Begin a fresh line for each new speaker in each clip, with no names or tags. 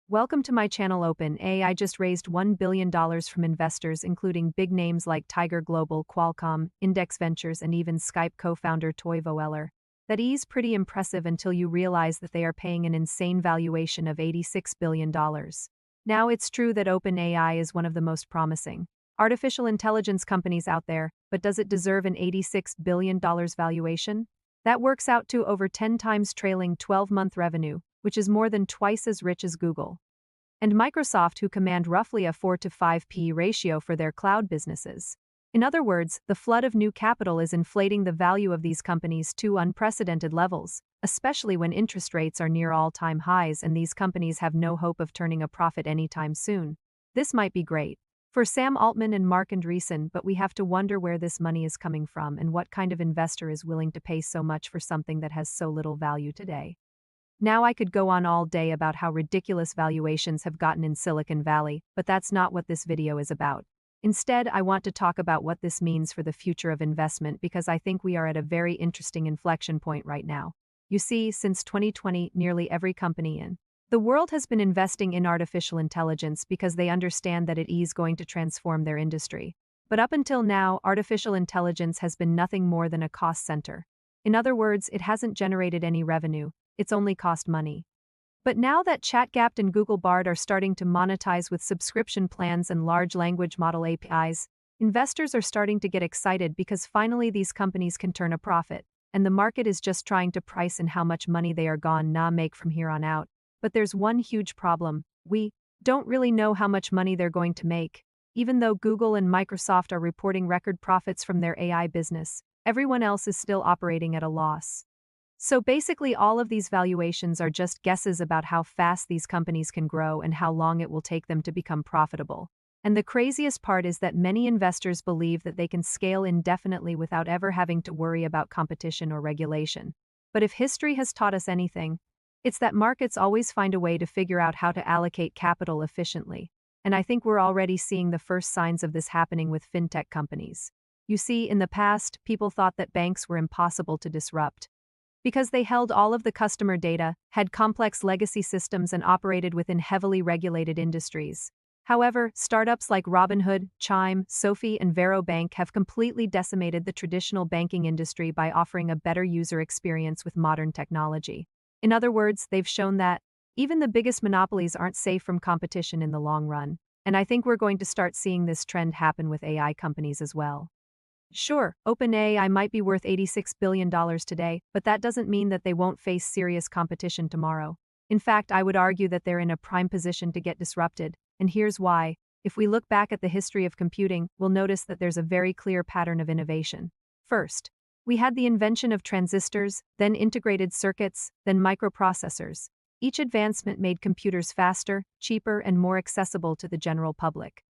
Welcome to my channel. OpenAI just raised $1 billion from investors including big names like Tiger Global, Qualcomm, Index Ventures and even Skype co-founder Toivo Eller. That is pretty impressive until you realize that they are paying an insane valuation of $86 billion. Now it's true that OpenAI is one of the most promising artificial intelligence companies out there, but does it deserve an $86 billion valuation? That works out to over 10 times trailing 12-month revenue, which is more than twice as rich as Google and Microsoft, who command roughly a 4 to 5 P/E ratio for their cloud businesses. In other words, the flood of new capital is inflating the value of these companies to unprecedented levels, especially when interest rates are near all-time highs and these companies have no hope of turning a profit anytime soon. This might be great for Sam Altman and Mark Andreessen, but we have to wonder where this money is coming from and what kind of investor is willing to pay so much for something that has so little value today. Now I could go on all day about how ridiculous valuations have gotten in Silicon Valley, but that's not what this video is about. Instead, I want to talk about what this means for the future of investment because I think we are at a very interesting inflection point right now. You see, since 2020, nearly every company in the world has been investing in artificial intelligence because they understand that it is going to transform their industry. But up until now, artificial intelligence has been nothing more than a cost center. In other words, it hasn't generated any revenue, it's only cost money. But now that ChatGPT and Google Bard are starting to monetize with subscription plans and large language model APIs, investors are starting to get excited because finally these companies can turn a profit, and the market is just trying to price in how much money they are gonna make from here on out. But there's one huge problem: we don't really know how much money they're going to make. Even though Google and Microsoft are reporting record profits from their AI business, everyone else is still operating at a loss. So basically all of these valuations are just guesses about how fast these companies can grow and how long it will take them to become profitable. And the craziest part is that many investors believe that they can scale indefinitely without ever having to worry about competition or regulation. But if history has taught us anything, it's that markets always find a way to figure out how to allocate capital efficiently. And I think we're already seeing the first signs of this happening with fintech companies. You see, in the past, people thought that banks were impossible to disrupt because they held all of the customer data, had complex legacy systems and operated within heavily regulated industries. However, startups like Robinhood, Chime, Sophie and Vero Bank have completely decimated the traditional banking industry by offering a better user experience with modern technology. In other words, they've shown that even the biggest monopolies aren't safe from competition in the long run. And I think we're going to start seeing this trend happen with AI companies as well. Sure, OpenAI might be worth $86 billion today, but that doesn't mean that they won't face serious competition tomorrow. In fact, I would argue that they're in a prime position to get disrupted, and here's why. If we look back at the history of computing, we'll notice that there's a very clear pattern of innovation. First, we had the invention of transistors, then integrated circuits, then microprocessors. Each advancement made computers faster, cheaper, and more accessible to the general public.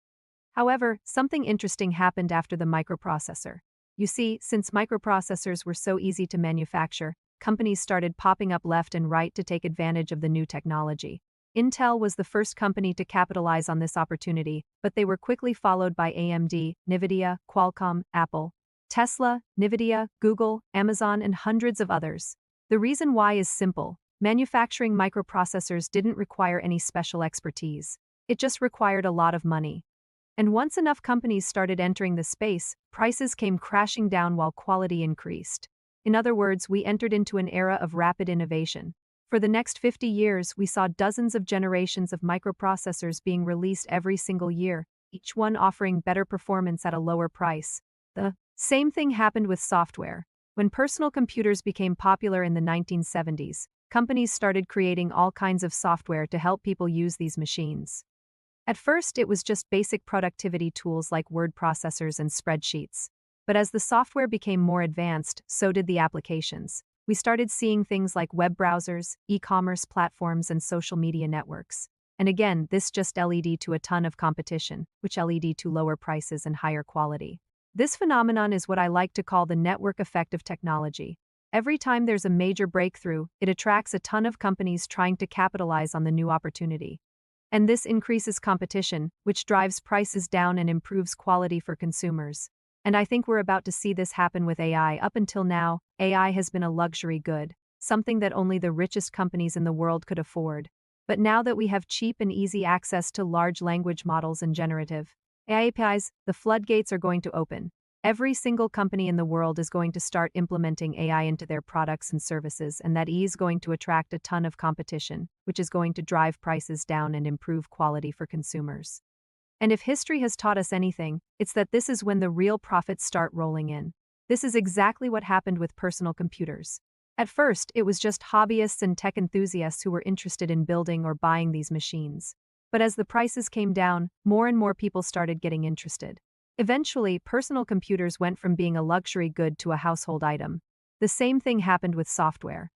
However, something interesting happened after the microprocessor. You see, since microprocessors were so easy to manufacture, companies started popping up left and right to take advantage of the new technology. Intel was the first company to capitalize on this opportunity, but they were quickly followed by AMD, NVIDIA, Qualcomm, Apple, Tesla, NVIDIA, Google, Amazon, and hundreds of others. The reason why is simple. Manufacturing microprocessors didn't require any special expertise. It just required a lot of money. And once enough companies started entering the space, prices came crashing down while quality increased. In other words, we entered into an era of rapid innovation. For the next 50 years, we saw dozens of generations of microprocessors being released every single year, each one offering better performance at a lower price. The same thing happened with software. When personal computers became popular in the 1970s, companies started creating all kinds of software to help people use these machines. At first, it was just basic productivity tools like word processors and spreadsheets. But as the software became more advanced, so did the applications. We started seeing things like web browsers, e-commerce platforms, and social media networks. And again, this just led to a ton of competition, which led to lower prices and higher quality. This phenomenon is what I like to call the network effect of technology. Every time there's a major breakthrough, it attracts a ton of companies trying to capitalize on the new opportunity. And this increases competition, which drives prices down and improves quality for consumers. And I think we're about to see this happen with AI. Up until now, AI has been a luxury good, something that only the richest companies in the world could afford. But now that we have cheap and easy access to large language models and generative AI APIs, the floodgates are going to open. Every single company in the world is going to start implementing AI into their products and services, and that is going to attract a ton of competition, which is going to drive prices down and improve quality for consumers. And if history has taught us anything, it's that this is when the real profits start rolling in. This is exactly what happened with personal computers. At first, it was just hobbyists and tech enthusiasts who were interested in building or buying these machines. But as the prices came down, more and more people started getting interested. Eventually, personal computers went from being a luxury good to a household item. The same thing happened with software.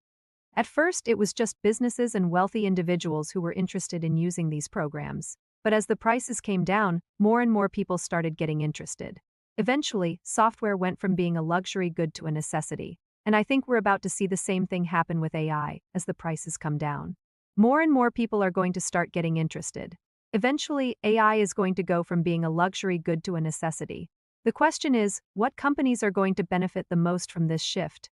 At first, it was just businesses and wealthy individuals who were interested in using these programs. But as the prices came down, more and more people started getting interested. Eventually, software went from being a luxury good to a necessity. And I think we're about to see the same thing happen with AI as the prices come down. More and more people are going to start getting interested. Eventually, AI is going to go from being a luxury good to a necessity. The question is, what companies are going to benefit the most from this shift?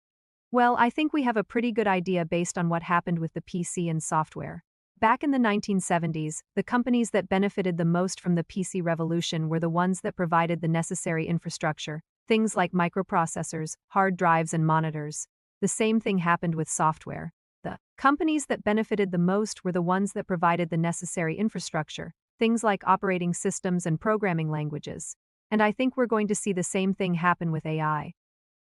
Well, I think we have a pretty good idea based on what happened with the PC and software. Back in the 1970s, the companies that benefited the most from the PC revolution were the ones that provided the necessary infrastructure, things like microprocessors, hard drives, and monitors. The same thing happened with software. The companies that benefited the most were the ones that provided the necessary infrastructure, things like operating systems and programming languages. And I think we're going to see the same thing happen with AI.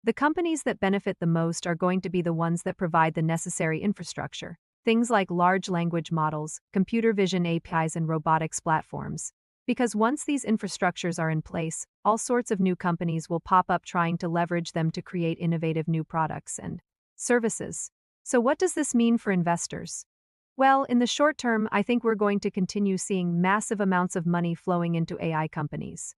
The companies that benefit the most are going to be the ones that provide the necessary infrastructure, things like large language models, computer vision APIs, and robotics platforms. Because once these infrastructures are in place, all sorts of new companies will pop up trying to leverage them to create innovative new products and services. So what does this mean for investors? Well, in the short term, I think we're going to continue seeing massive amounts of money flowing into AI companies.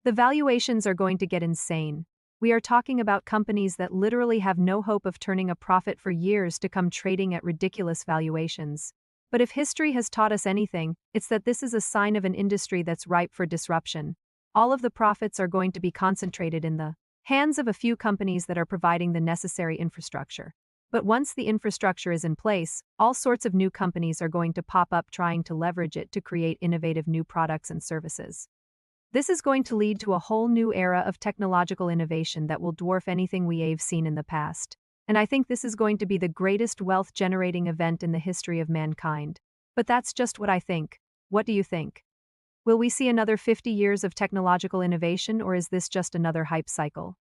The valuations are going to get insane. We are talking about companies that literally have no hope of turning a profit for years to come trading at ridiculous valuations. But if history has taught us anything, it's that this is a sign of an industry that's ripe for disruption. All of the profits are going to be concentrated in the hands of a few companies that are providing the necessary infrastructure. But once the infrastructure is in place, all sorts of new companies are going to pop up trying to leverage it to create innovative new products and services. This is going to lead to a whole new era of technological innovation that will dwarf anything we have seen in the past. And I think this is going to be the greatest wealth-generating event in the history of mankind. But that's just what I think. What do you think? Will we see another 50 years of technological innovation, or is this just another hype cycle?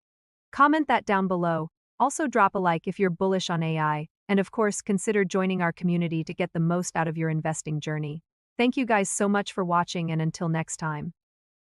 Comment that down below. Also drop a like if you're bullish on AI, and of course consider joining our community to get the most out of your investing journey. Thank you guys so much for watching, and until next time.